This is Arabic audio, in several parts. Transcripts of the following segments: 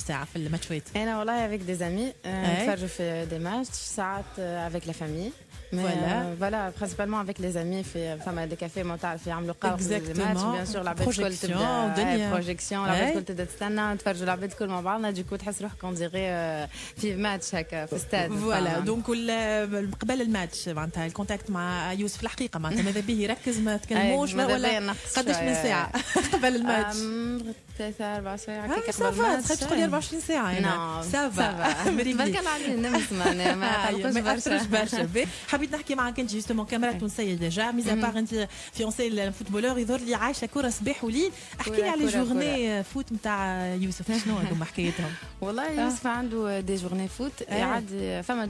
ساعه في الماتشات؟ انا والله افيك دي زامي نتفرجوا في دي ماتش ساعات افيك لا فامي فوالا برينسيبالمون افيك لي زامي في فما دي كافي ما تعرف يعملوا قهوه في الماتش بيان سور العباد الكل تبدا بروجيكسيون العباد الكل تبدا تستنى نتفرجوا العباد الكل مع بعضنا ديكو تحس روحك اون ديغي في ماتش هكا في استاد فوالا دونك قبل الماتش معناتها الكونتاكت مع يوسف الحقيقه معناتها ماذا به يركز ما تكلموش ولا قداش من ساعه قبل الماتش 3-4 ساعات هكا قبل الماتش تقول لي 24 ساعه هنا سافا بالك على نمس معناها ما تخرجش برشا حبيت نحكي معك انت جوستومون كاميرا تونسيه ديجا ميزا بار انت فيونسي الفوتبولور يظهر لي عايشه كره صباح وليل احكي لي على جورني فوت نتاع يوسف شنو هذوما حكايتهم والله يوسف عنده دي جورني فوت عاد فما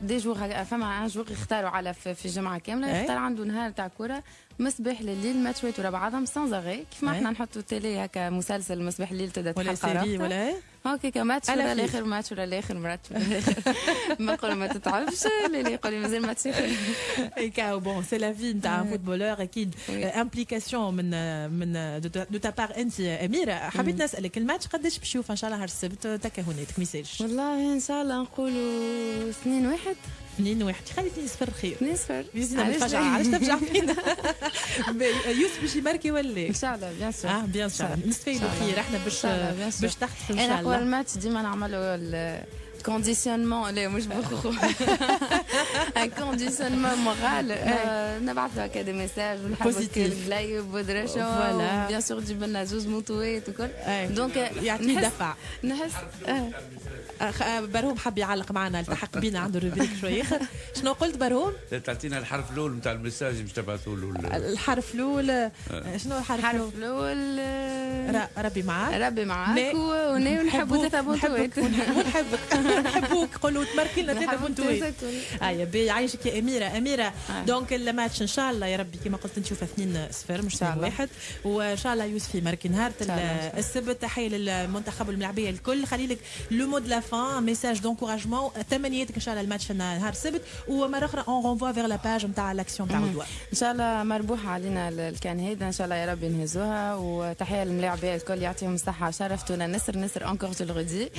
دي جور فما ان جور يختاروا على في الجمعه كامله يختار عنده نهار تاع كره مصباح لليل ماتشات ورا بعضهم سان زاغي كيف ما احنا نحطوا تيلي هكا مسلسل مصباح الليل تبدا تحلقه ولا هكا ماتش ولا الاخر ماتش ولا الاخر مرات ما نقول ما تتعبش اللي يقول لي مازال ماتش هكا بون سي لا في نتاع فوتبولور اكيد امبليكاسيون من دو تا بار انت اميره حبيت نسالك الماتش قداش باش يوفى ان شاء الله نهار السبت تكهناتك ما يسالش والله ان شاء الله نقولوا 2-1 خلي 2-0 خير 2-0 يزيدنا بالفجعه علاش تفجع فينا يوسف باش يماركي ولا ان شاء الله بيان سور بيان سور نستفيدوا خير احنا باش تحت ان شاء الله انا الماتش ديما نعملوا كونديسيونمون لا مش بخو كونديسيونمون مورال نبعث هكا دي ميساج ونحبوا اللايف ودرشا بيان سور تجيب لنا زوز موتوات وكل دونك يعطي دفع نحس برهوم حب يعلق معنا التحق بينا عنده روبريك شويه شنو قلت برهوم؟ تعطينا الحرف الاول نتاع الميساج باش تبعثوا له الحرف الاول شنو الحرف الاول؟ ربي معاك ربي معاك ونحبوا ثلاثه بونتوات نحبوك قولوا تماركي لنا ثلاثه بونتوات باهي يعيشك يا اميره دونك الماتش ان شاء الله يا ربي كما قلت نشوفها 2-0 مش 2-1 وان شاء الله يوسف يماركي نهار السبت تحيه للمنتخب والملاعبيه الكل خلي لك لو مود لا فان ميساج دونكوراجمون تمنياتك ان شاء الله الماتش نهار السبت ومره اخرى اون رونفوا فيغ لا باج نتاع لاكسيون تاع غدوه ان شاء الله مربوحه علينا الكان هيدا ان شاء الله يا ربي نهزوها وتحيه للملاعبيه الكل يعطيهم الصحه شرفتونا نسر انكور تو الغدي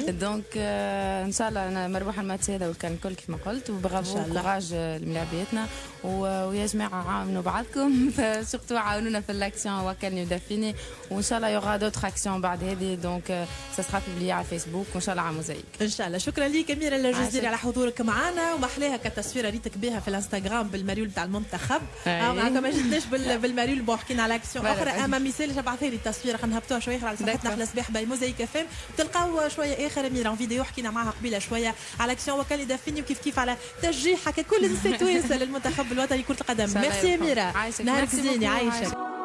دونك ان شاء الله مربوحه الماتش هذا والكان الكل كيف ما قلت وبرافو كوراج لملاعبيتنا ويا جماعه عاونوا بعضكم سورتو عاونونا في الاكسيون وكلني ودفيني وان شاء الله يوغا دوتر اكسيون بعد هذه دونك سا سرا بوبليي على فيسبوك وان شاء الله على موزايك ان شاء الله شكرا ليك اميره الجزيري على حضورك معنا ومحلاها كتصويره ريتك بها في الانستغرام بالماريول تاع المنتخب معناتها ما جيتناش بالماريول بون حكينا على اكسيون اخرى اما مثال ابعثي لي التصويره خلينا نهبطوها شويه على صفحتنا احلى صباح باي موزايك اف ام تلقاو شويه اخر اميره فيديو حكينا معها قبيله شويه على اكسيون وكان يدفني وكيف كيف على تشجيع حكى كل النساء توانسه للمنتخب الوطني كره القدم ميرسي اميره نهار زين عايشه